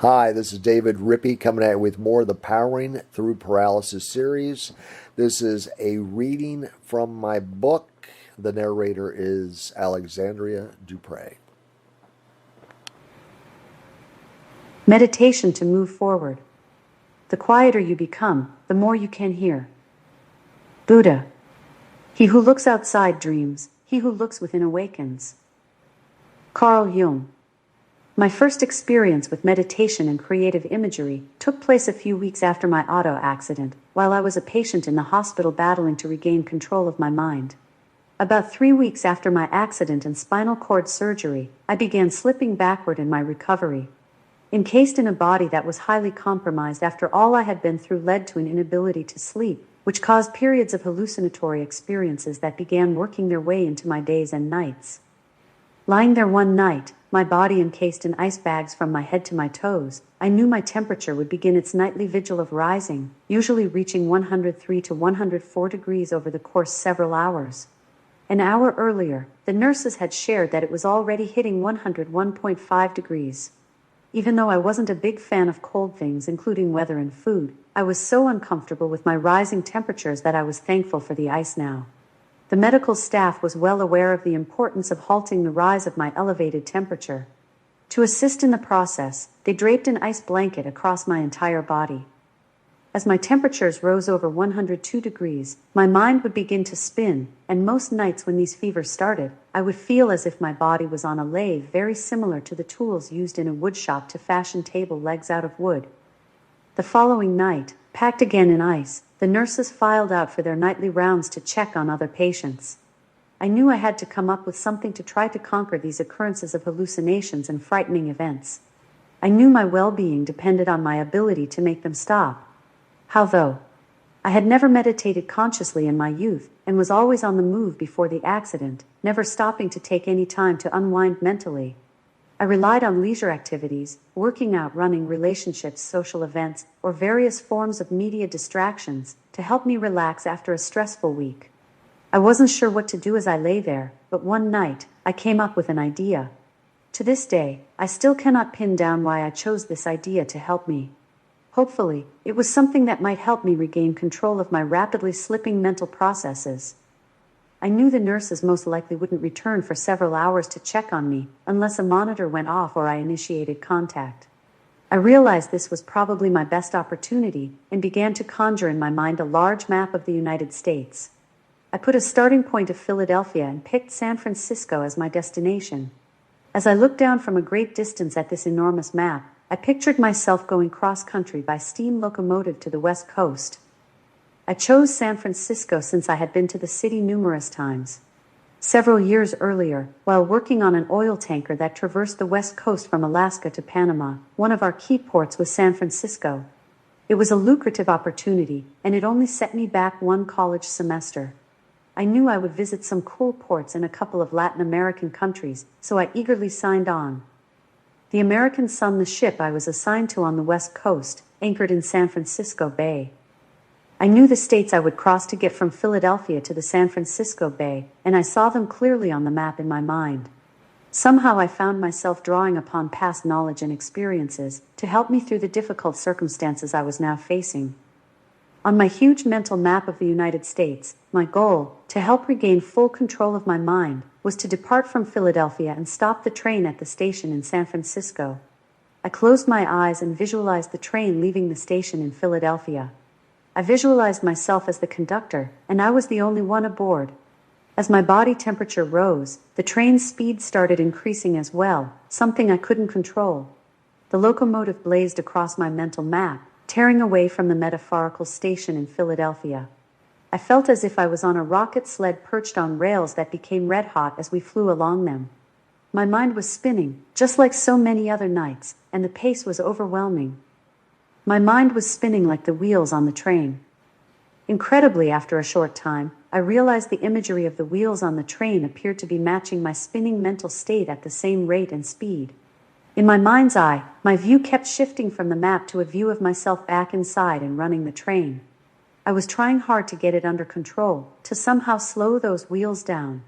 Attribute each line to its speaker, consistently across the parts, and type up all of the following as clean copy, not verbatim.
Speaker 1: Hi, this is David Rippey coming at you with more of the Powering Through Paralysis series. This is a reading from my book. The narrator is Alexandria Dupre.
Speaker 2: Meditation to move forward. The quieter you become, the more you can hear. Buddha. He who looks outside dreams, he who looks within awakens. Carl Jung. My first experience with meditation and creative imagery took place a few weeks after my auto accident, while I was a patient in the hospital battling to regain control of my mind. About 3 weeks after my accident and spinal cord surgery, I began slipping backward in my recovery. Encased in a body that was highly compromised after all I had been through led to an inability to sleep, which caused periods of hallucinatory experiences that began working their way into my days and nights. Lying there one night, my body encased in ice bags from my head to my toes, I knew my temperature would begin its nightly vigil of rising, usually reaching 103 to 104 degrees over the course several hours. An hour earlier, the nurses had shared that it was already hitting 101.5 degrees. Even though I wasn't a big fan of cold things, including weather and food, I was so uncomfortable with my rising temperatures that I was thankful for the ice now. The medical staff was well aware of the importance of halting the rise of my elevated temperature. To assist in the process, they draped an ice blanket across my entire body. As my temperatures rose over 102 degrees, my mind would begin to spin, and most nights when these fevers started, I would feel as if my body was on a lathe very similar to the tools used in a woodshop to fashion table legs out of wood. The following night, packed again in ice, the nurses filed out for their nightly rounds to check on other patients. I knew I had to come up with something to try to conquer these occurrences of hallucinations and frightening events. I knew my well-being depended on my ability to make them stop. How though? I had never meditated consciously in my youth, and was always on the move before the accident, never stopping to take any time to unwind mentally. I relied on leisure activities, working out, running, relationships, social events, or various forms of media distractions, to help me relax after a stressful week. I wasn't sure what to do as I lay there, but one night, I came up with an idea. To this day, I still cannot pin down why I chose this idea to help me. Hopefully, it was something that might help me regain control of my rapidly slipping mental processes. I knew the nurses most likely wouldn't return for several hours to check on me, unless a monitor went off or I initiated contact. I realized this was probably my best opportunity, and began to conjure in my mind a large map of the United States. I put a starting point of Philadelphia and picked San Francisco as my destination. As I looked down from a great distance at this enormous map, I pictured myself going cross-country by steam locomotive to the West Coast. I chose San Francisco since I had been to the city numerous times. Several years earlier, while working on an oil tanker that traversed the West Coast from Alaska to Panama, one of our key ports was San Francisco. It was a lucrative opportunity, and it only set me back one college semester. I knew I would visit some cool ports in a couple of Latin American countries, so I eagerly signed on. The American Sun, the ship I was assigned to on the West Coast, anchored in San Francisco Bay. I knew the states I would cross to get from Philadelphia to the San Francisco Bay, and I saw them clearly on the map in my mind. Somehow I found myself drawing upon past knowledge and experiences to help me through the difficult circumstances I was now facing. On my huge mental map of the United States, my goal, to help regain full control of my mind, was to depart from Philadelphia and stop the train at the station in San Francisco. I closed my eyes and visualized the train leaving the station in Philadelphia. I visualized myself as the conductor, and I was the only one aboard. As my body temperature rose, the train's speed started increasing as well, something I couldn't control. The locomotive blazed across my mental map, tearing away from the metaphorical station in Philadelphia. I felt as if I was on a rocket sled perched on rails that became red hot as we flew along them. My mind was spinning, just like so many other nights, and the pace was overwhelming. My mind was spinning like the wheels on the train. Incredibly, after a short time, I realized the imagery of the wheels on the train appeared to be matching my spinning mental state at the same rate and speed. In my mind's eye, my view kept shifting from the map to a view of myself back inside and running the train. I was trying hard to get it under control, to somehow slow those wheels down.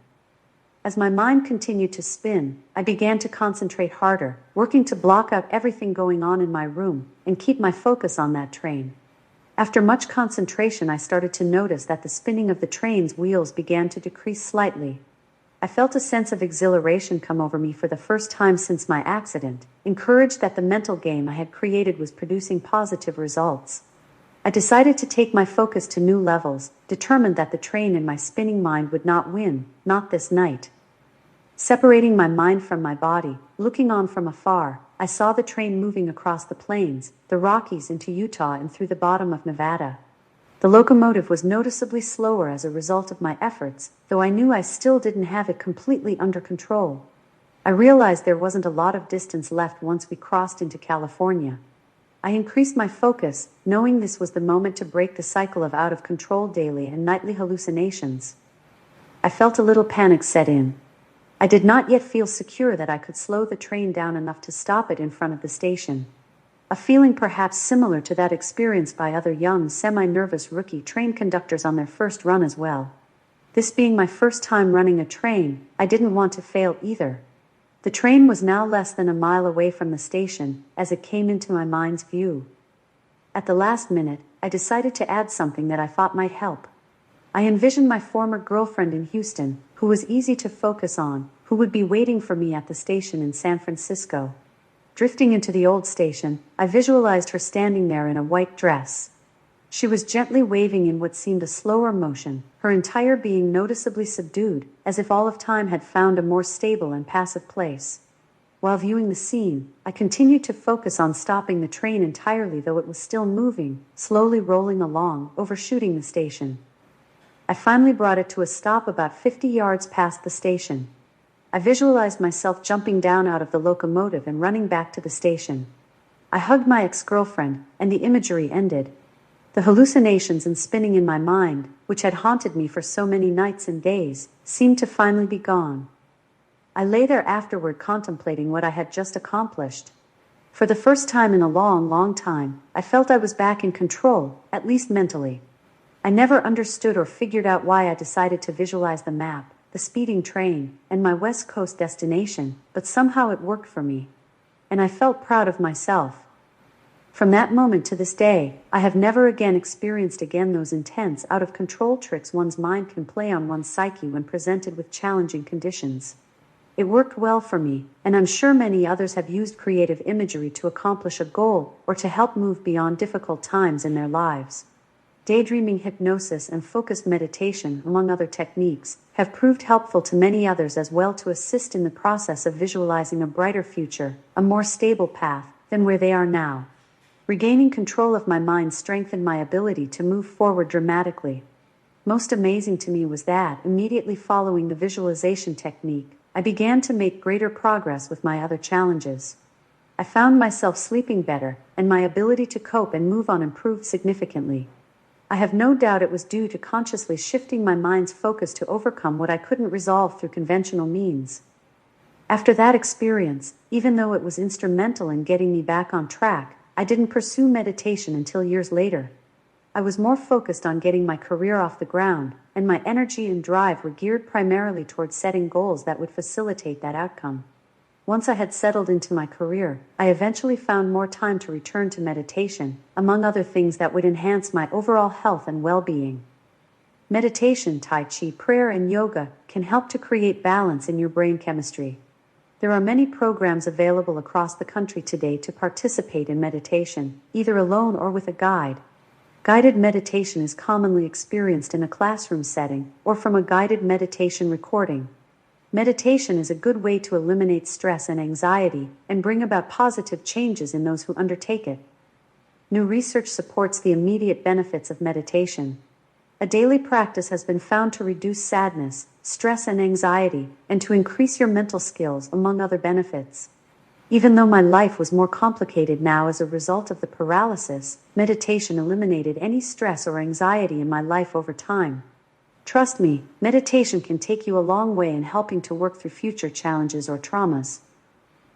Speaker 2: As my mind continued to spin, I began to concentrate harder, working to block out everything going on in my room and keep my focus on that train. After much concentration, I started to notice that the spinning of the train's wheels began to decrease slightly. I felt a sense of exhilaration come over me for the first time since my accident, encouraged that the mental game I had created was producing positive results. I decided to take my focus to new levels, determined that the train in my spinning mind would not win, not this night. Separating my mind from my body, looking on from afar, I saw the train moving across the plains, the Rockies into Utah and through the bottom of Nevada. The locomotive was noticeably slower as a result of my efforts, though I knew I still didn't have it completely under control. I realized there wasn't a lot of distance left once we crossed into California. I increased my focus, knowing this was the moment to break the cycle of out-of-control daily and nightly hallucinations. I felt a little panic set in. I did not yet feel secure that I could slow the train down enough to stop it in front of the station. A feeling perhaps similar to that experienced by other young, semi-nervous rookie train conductors on their first run as well. This being my first time running a train, I didn't want to fail either. The train was now less than a mile away from the station as it came into my mind's view. At the last minute, I decided to add something that I thought might help. I envisioned my former girlfriend in Houston, who was easy to focus on, who would be waiting for me at the station in San Francisco. Drifting into the old station, I visualized her standing there in a white dress. She was gently waving in what seemed a slower motion, her entire being noticeably subdued, as if all of time had found a more stable and passive place. While viewing the scene, I continued to focus on stopping the train entirely, though it was still moving, slowly rolling along, overshooting the station. I finally brought it to a stop about 50 yards past the station. I visualized myself jumping down out of the locomotive and running back to the station. I hugged my ex-girlfriend, and the imagery ended. The hallucinations and spinning in my mind, which had haunted me for so many nights and days, seemed to finally be gone. I lay there afterward contemplating what I had just accomplished. For the first time in a long, long time, I felt I was back in control, at least mentally. I never understood or figured out why I decided to visualize the map, the speeding train, and my West Coast destination, but somehow it worked for me. And I felt proud of myself. From that moment to this day, I have never again experienced those intense, out-of-control tricks one's mind can play on one's psyche when presented with challenging conditions. It worked well for me, and I'm sure many others have used creative imagery to accomplish a goal or to help move beyond difficult times in their lives. Daydreaming, hypnosis, and focused meditation, among other techniques, have proved helpful to many others as well to assist in the process of visualizing a brighter future, a more stable path than where they are now. Regaining control of my mind strengthened my ability to move forward dramatically. Most amazing to me was that, immediately following the visualization technique, I began to make greater progress with my other challenges. I found myself sleeping better, and my ability to cope and move on improved significantly. I have no doubt it was due to consciously shifting my mind's focus to overcome what I couldn't resolve through conventional means. After that experience, even though it was instrumental in getting me back on track, I didn't pursue meditation until years later. I was more focused on getting my career off the ground, and my energy and drive were geared primarily towards setting goals that would facilitate that outcome. Once I had settled into my career, I eventually found more time to return to meditation, among other things that would enhance my overall health and well-being. Meditation, Tai Chi, prayer, and yoga can help to create balance in your brain chemistry. There are many programs available across the country today to participate in meditation, either alone or with a guide. Guided meditation is commonly experienced in a classroom setting or from a guided meditation recording. Meditation is a good way to eliminate stress and anxiety and bring about positive changes in those who undertake it. New research supports the immediate benefits of meditation. A daily practice has been found to reduce sadness, stress, and anxiety, and to increase your mental skills, among other benefits. Even though my life was more complicated now as a result of the paralysis, meditation eliminated any stress or anxiety in my life over time. Trust me, meditation can take you a long way in helping to work through future challenges or traumas.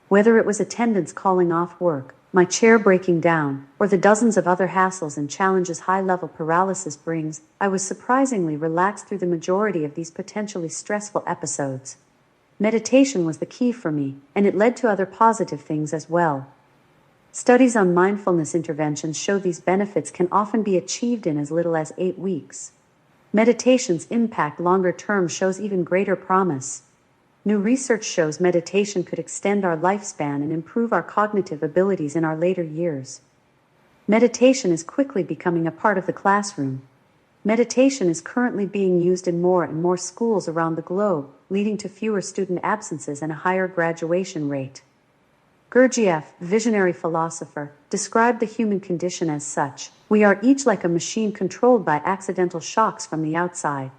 Speaker 2: Whether it was attendance calling off work, my chair breaking down, or the dozens of other hassles and challenges high-level paralysis brings, I was surprisingly relaxed through the majority of these potentially stressful episodes. Meditation was the key for me, and it led to other positive things as well. Studies on mindfulness interventions show these benefits can often be achieved in as little as 8 weeks. Meditation's impact longer term shows even greater promise. New research shows meditation could extend our lifespan and improve our cognitive abilities in our later years. Meditation is quickly becoming a part of the classroom. Meditation is currently being used in more and more schools around the globe, leading to fewer student absences and a higher graduation rate. Gurdjieff, visionary philosopher, described the human condition as such: we are each like a machine controlled by accidental shocks from the outside.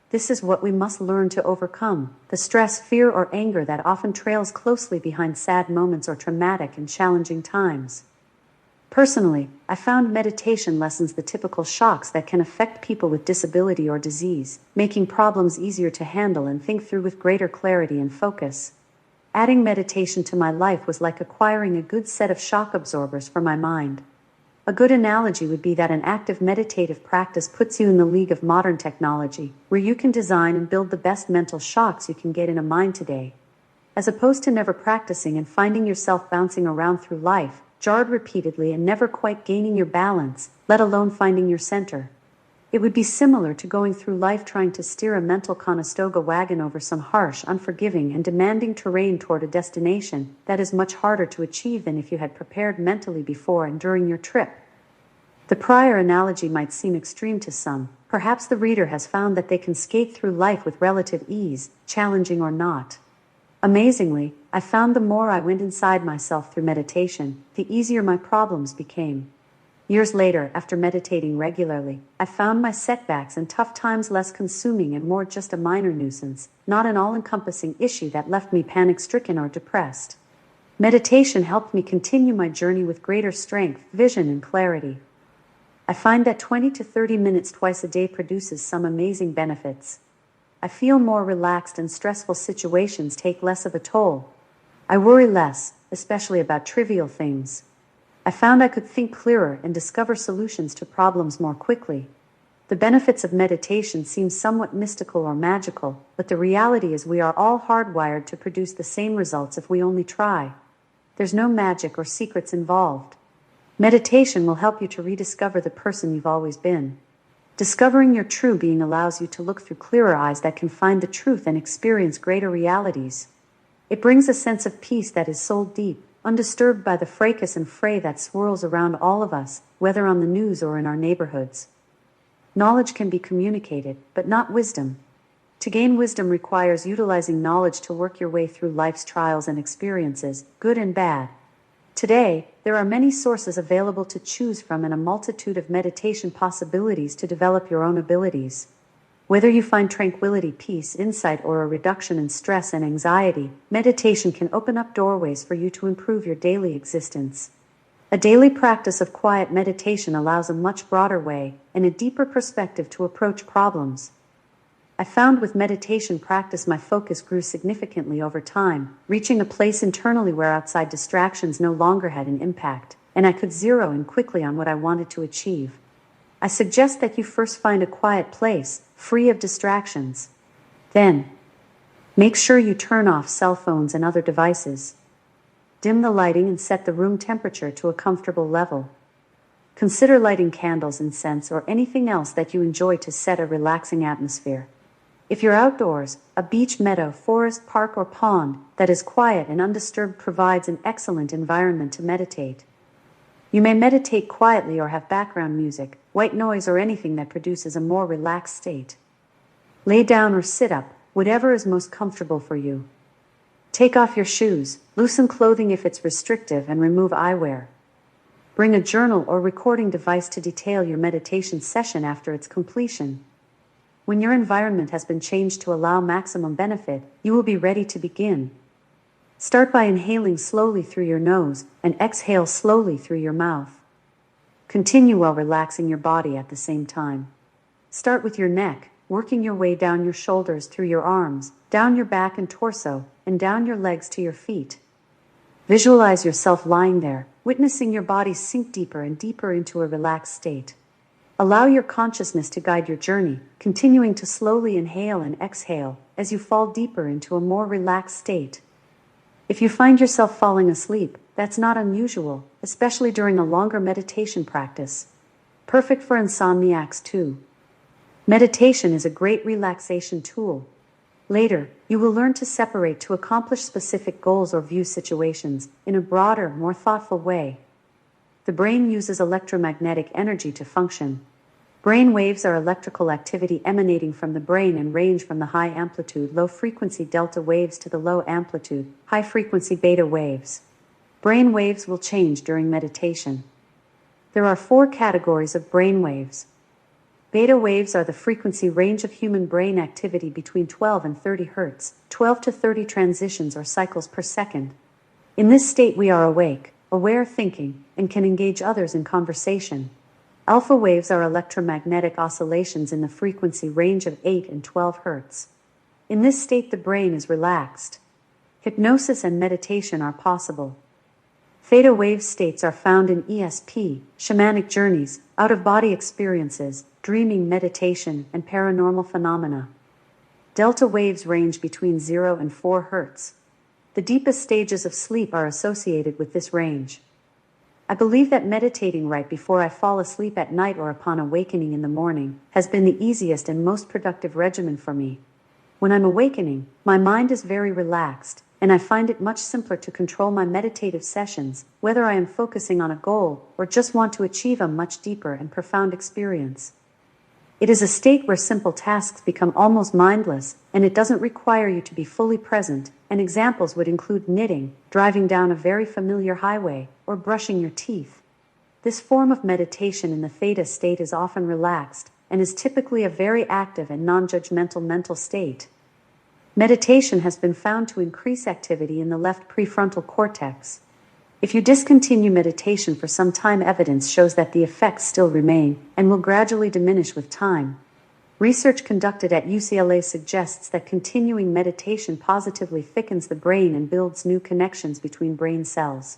Speaker 2: This is what we must learn to overcome, the stress, fear, or anger that often trails closely behind sad moments or traumatic and challenging times. Personally, I found meditation lessens the typical shocks that can affect people with disability or disease, making problems easier to handle and think through with greater clarity and focus. Adding meditation to my life was like acquiring a good set of shock absorbers for my mind. A good analogy would be that an active meditative practice puts you in the league of modern technology, where you can design and build the best mental shocks you can get in a mind today. As opposed to never practicing and finding yourself bouncing around through life, jarred repeatedly and never quite gaining your balance, let alone finding your center. It would be similar to going through life trying to steer a mental Conestoga wagon over some harsh, unforgiving, and demanding terrain toward a destination that is much harder to achieve than if you had prepared mentally before and during your trip. The prior analogy might seem extreme to some. Perhaps the reader has found that they can skate through life with relative ease, challenging or not. Amazingly, I found the more I went inside myself through meditation, the easier my problems became. Years later, after meditating regularly, I found my setbacks and tough times less consuming and more just a minor nuisance, not an all-encompassing issue that left me panic-stricken or depressed. Meditation helped me continue my journey with greater strength, vision, and clarity. I find that 20 to 30 minutes twice a day produces some amazing benefits. I feel more relaxed and stressful situations take less of a toll. I worry less, especially about trivial things. I found I could think clearer and discover solutions to problems more quickly. The benefits of meditation seem somewhat mystical or magical, but the reality is we are all hardwired to produce the same results if we only try. There's no magic or secrets involved. Meditation will help you to rediscover the person you've always been. Discovering your true being allows you to look through clearer eyes that can find the truth and experience greater realities. It brings a sense of peace that is soul deep, undisturbed by the fracas and fray that swirls around all of us, whether on the news or in our neighborhoods. Knowledge can be communicated, but not wisdom. To gain wisdom requires utilizing knowledge to work your way through life's trials and experiences, good and bad. Today, there are many sources available to choose from and a multitude of meditation possibilities to develop your own abilities. Whether you find tranquility, peace, insight, or a reduction in stress and anxiety, meditation can open up doorways for you to improve your daily existence. A daily practice of quiet meditation allows a much broader way and a deeper perspective to approach problems. I found with meditation practice my focus grew significantly over time, reaching a place internally where outside distractions no longer had an impact, and I could zero in quickly on what I wanted to achieve. I suggest that you first find a quiet place, free of distractions. Then, make sure you turn off cell phones and other devices. Dim the lighting and set the room temperature to a comfortable level. Consider lighting candles, incense, or anything else that you enjoy to set a relaxing atmosphere. If you're outdoors, a beach, meadow, forest, park, or pond that is quiet and undisturbed provides an excellent environment to meditate. You may meditate quietly or have background music, white noise, or anything that produces a more relaxed state. Lay down or sit up, whatever is most comfortable for you. Take off your shoes, loosen clothing if it's restrictive, and remove eyewear. Bring a journal or recording device to detail your meditation session after its completion. When your environment has been changed to allow maximum benefit, you will be ready to begin. Start by inhaling slowly through your nose and exhale slowly through your mouth. Continue while relaxing your body at the same time. Start with your neck, working your way down your shoulders through your arms, down your back and torso, and down your legs to your feet. Visualize yourself lying there, witnessing your body sink deeper and deeper into a relaxed state. Allow your consciousness to guide your journey, continuing to slowly inhale and exhale, as you fall deeper into a more relaxed state. If you find yourself falling asleep, that's not unusual, especially during a longer meditation practice. Perfect for insomniacs too. Meditation is a great relaxation tool. Later, you will learn to separate to accomplish specific goals or view situations in a broader, more thoughtful way. The brain uses electromagnetic energy to function. Brain waves are electrical activity emanating from the brain and range from the high amplitude, low frequency delta waves to the low amplitude, high frequency beta waves. Brain waves will change during meditation. There are 4 categories of brain waves. Beta waves are the frequency range of human brain activity between 12 and 30 Hz, 12 to 30 transitions or cycles per second. In this state we are awake, aware thinking, and can engage others in conversation. Alpha waves are electromagnetic oscillations in the frequency range of 8 and 12 Hz. In this state the brain is relaxed. Hypnosis and meditation are possible. Theta wave states are found in ESP, shamanic journeys, out-of-body experiences, dreaming, meditation, and paranormal phenomena. Delta waves range between 0 and 4 Hz. The deepest stages of sleep are associated with this range. I believe that meditating right before I fall asleep at night or upon awakening in the morning has been the easiest and most productive regimen for me. When I'm awakening, my mind is very relaxed, and I find it much simpler to control my meditative sessions, whether I am focusing on a goal or just want to achieve a much deeper and profound experience. It is a state where simple tasks become almost mindless, and it doesn't require you to be fully present, and examples would include knitting, driving down a very familiar highway, or brushing your teeth. This form of meditation in the theta state is often relaxed, and is typically a very active and non-judgmental mental state. Meditation has been found to increase activity in the left prefrontal cortex. If you discontinue meditation for some time, evidence shows that the effects still remain and will gradually diminish with time. Research conducted at UCLA suggests that continuing meditation positively thickens the brain and builds new connections between brain cells.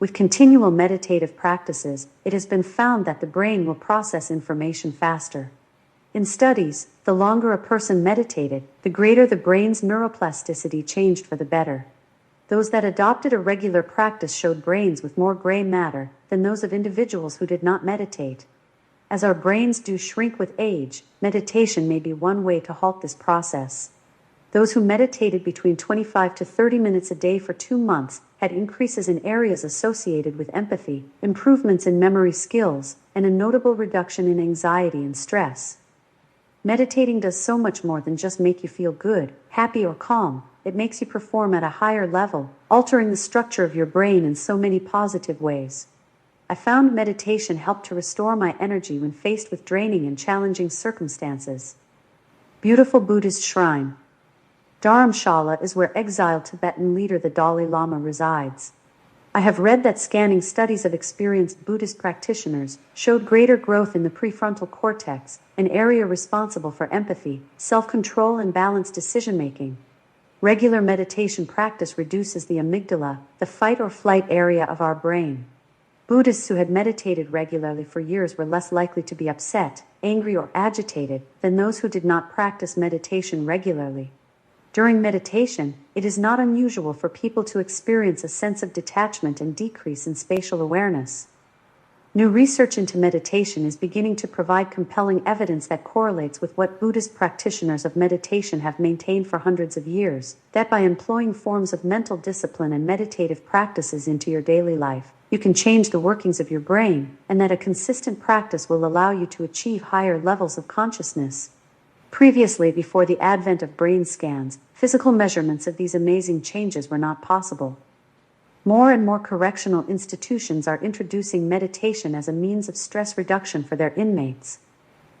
Speaker 2: With continual meditative practices, it has been found that the brain will process information faster. In studies, the longer a person meditated, the greater the brain's neuroplasticity changed for the better. Those that adopted a regular practice showed brains with more gray matter than those of individuals who did not meditate. As our brains do shrink with age, meditation may be one way to halt this process. Those who meditated between 25 to 30 minutes a day for 2 months had increases in areas associated with empathy, improvements in memory skills, and a notable reduction in anxiety and stress. Meditating does so much more than just make you feel good, happy, or calm. It makes you perform at a higher level, altering the structure of your brain in so many positive ways. I found meditation helped to restore my energy when faced with draining and challenging circumstances. Beautiful Buddhist shrine. Dharamshala is where exiled Tibetan leader the Dalai Lama resides. I have read that scanning studies of experienced Buddhist practitioners showed greater growth in the prefrontal cortex, an area responsible for empathy, self-control, and balanced decision-making. Regular meditation practice reduces the amygdala, the fight or flight area of our brain. Buddhists who had meditated regularly for years were less likely to be upset, angry, or agitated than those who did not practice meditation regularly. During meditation, it is not unusual for people to experience a sense of detachment and decrease in spatial awareness. New research into meditation is beginning to provide compelling evidence that correlates with what Buddhist practitioners of meditation have maintained for hundreds of years, that by employing forms of mental discipline and meditative practices into your daily life, you can change the workings of your brain, and that a consistent practice will allow you to achieve higher levels of consciousness. Previously, before the advent of brain scans, physical measurements of these amazing changes were not possible. More and more correctional institutions are introducing meditation as a means of stress reduction for their inmates.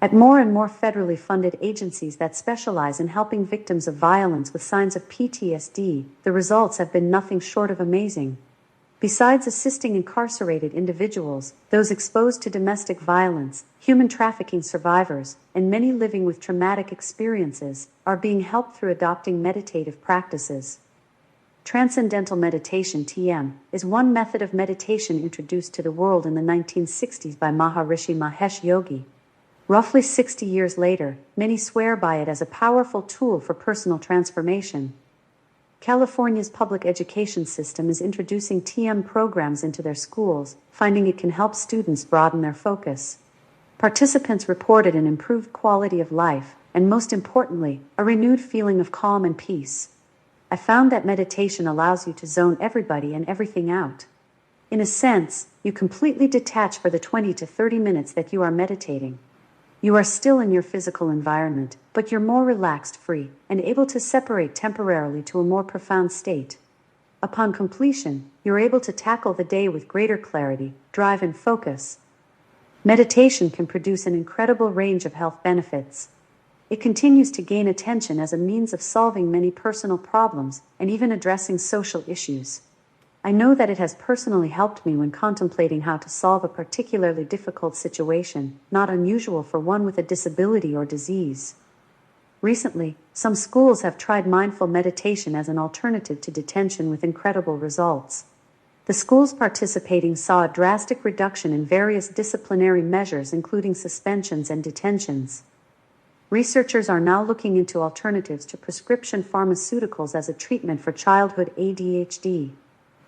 Speaker 2: At more and more federally funded agencies that specialize in helping victims of violence with signs of PTSD, the results have been nothing short of amazing. Besides assisting incarcerated individuals, those exposed to domestic violence, human trafficking survivors, and many living with traumatic experiences are being helped through adopting meditative practices. Transcendental meditation (TM) is one method of meditation introduced to the world in the 1960s by Maharishi Mahesh Yogi. Roughly 60 years later, many swear by it as a powerful tool for personal transformation. California's public education system is introducing TM programs into their schools, finding it can help students broaden their focus. Participants reported an improved quality of life, and most importantly, a renewed feeling of calm and peace. I found that meditation allows you to zone everybody and everything out. In a sense, you completely detach for the 20 to 30 minutes that you are meditating. You are still in your physical environment, but you're more relaxed, free, and able to separate temporarily to a more profound state. Upon completion, you're able to tackle the day with greater clarity, drive, and focus. Meditation can produce an incredible range of health benefits. It continues to gain attention as a means of solving many personal problems and even addressing social issues. I know that it has personally helped me when contemplating how to solve a particularly difficult situation, not unusual for one with a disability or disease. Recently, some schools have tried mindful meditation as an alternative to detention with incredible results. The schools participating saw a drastic reduction in various disciplinary measures, including suspensions and detentions. Researchers are now looking into alternatives to prescription pharmaceuticals as a treatment for childhood ADHD.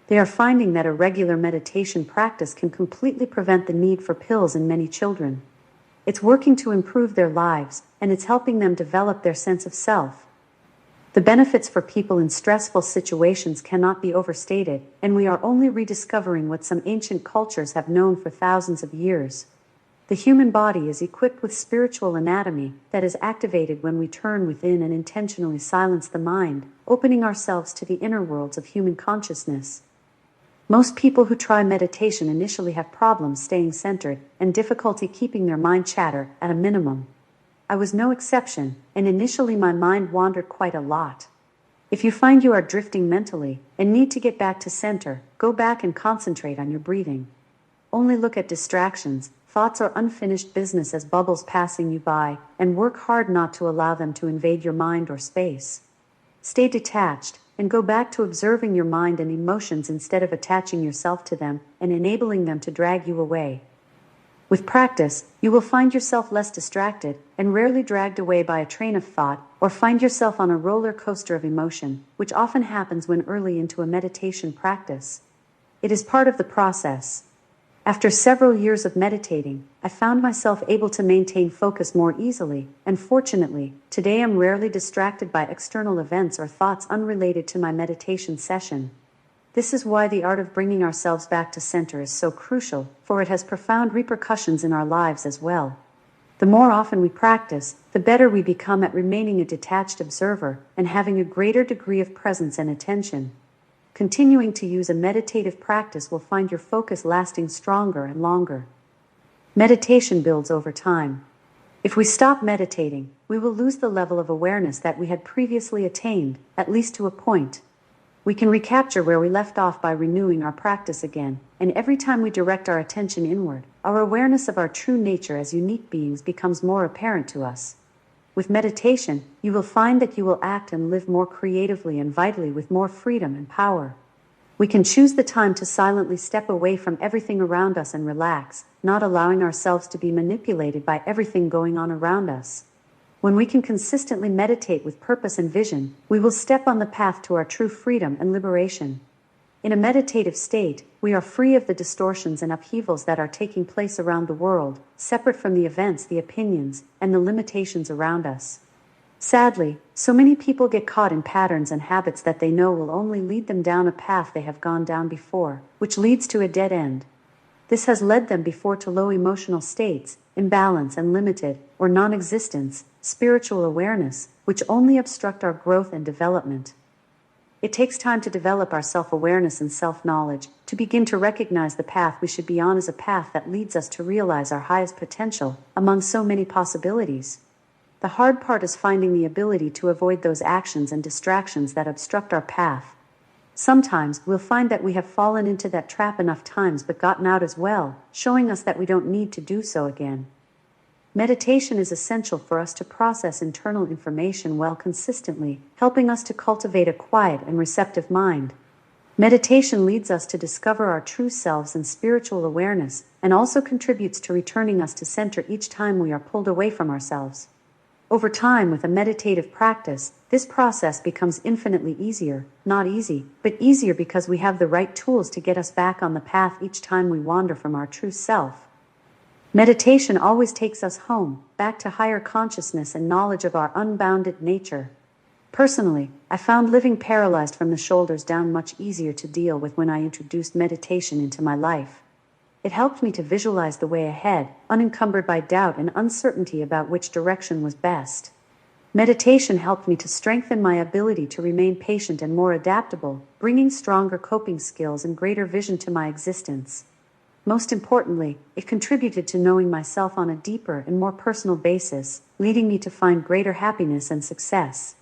Speaker 2: They are finding that a regular meditation practice can completely prevent the need for pills in many children. It's working to improve their lives, and it's helping them develop their sense of self. The benefits for people in stressful situations cannot be overstated, and we are only rediscovering what some ancient cultures have known for thousands of years. The human body is equipped with spiritual anatomy that is activated when we turn within and intentionally silence the mind, opening ourselves to the inner worlds of human consciousness. Most people who try meditation initially have problems staying centered and difficulty keeping their mind chatter at a minimum. I was no exception, and initially my mind wandered quite a lot. If you find you are drifting mentally and need to get back to center, go back and concentrate on your breathing. Only look at distractions, thoughts or unfinished business as bubbles passing you by, and work hard not to allow them to invade your mind or space. Stay detached, and go back to observing your mind and emotions instead of attaching yourself to them and enabling them to drag you away. With practice, you will find yourself less distracted and rarely dragged away by a train of thought or find yourself on a roller coaster of emotion, which often happens when early into a meditation practice. It is part of the process. After several years of meditating, I found myself able to maintain focus more easily, and fortunately, today I'm rarely distracted by external events or thoughts unrelated to my meditation session. This is why the art of bringing ourselves back to center is so crucial, for it has profound repercussions in our lives as well. The more often we practice, the better we become at remaining a detached observer and having a greater degree of presence and attention. Continuing to use a meditative practice will find your focus lasting stronger and longer. Meditation builds over time. If we stop meditating, we will lose the level of awareness that we had previously attained, at least to a point. We can recapture where we left off by renewing our practice again, and every time we direct our attention inward, our awareness of our true nature as unique beings becomes more apparent to us. With meditation, you will find that you will act and live more creatively and vitally with more freedom and power. We can choose the time to silently step away from everything around us and relax, not allowing ourselves to be manipulated by everything going on around us. When we can consistently meditate with purpose and vision, we will step on the path to our true freedom and liberation. In a meditative state, we are free of the distortions and upheavals that are taking place around the world, separate from the events, the opinions, and the limitations around us. Sadly, so many people get caught in patterns and habits that they know will only lead them down a path they have gone down before, which leads to a dead end. This has led them before to low emotional states, imbalance and limited, or non-existence, spiritual awareness, which only obstruct our growth and development. It takes time to develop our self-awareness and self-knowledge, to begin to recognize the path we should be on as a path that leads us to realize our highest potential, among so many possibilities. The hard part is finding the ability to avoid those actions and distractions that obstruct our path. Sometimes we'll find that we have fallen into that trap enough times but gotten out as well, showing us that we don't need to do so again. Meditation is essential for us to process internal information well consistently, helping us to cultivate a quiet and receptive mind. Meditation leads us to discover our true selves and spiritual awareness, and also contributes to returning us to center each time we are pulled away from ourselves. Over time, with a meditative practice, this process becomes infinitely easier, not easy, but easier because we have the right tools to get us back on the path each time we wander from our true self. Meditation always takes us home, back to higher consciousness and knowledge of our unbounded nature. Personally, I found living paralyzed from the shoulders down much easier to deal with when I introduced meditation into my life. It helped me to visualize the way ahead, unencumbered by doubt and uncertainty about which direction was best. Meditation helped me to strengthen my ability to remain patient and more adaptable, bringing stronger coping skills and greater vision to my existence. Most importantly, it contributed to knowing myself on a deeper and more personal basis, leading me to find greater happiness and success.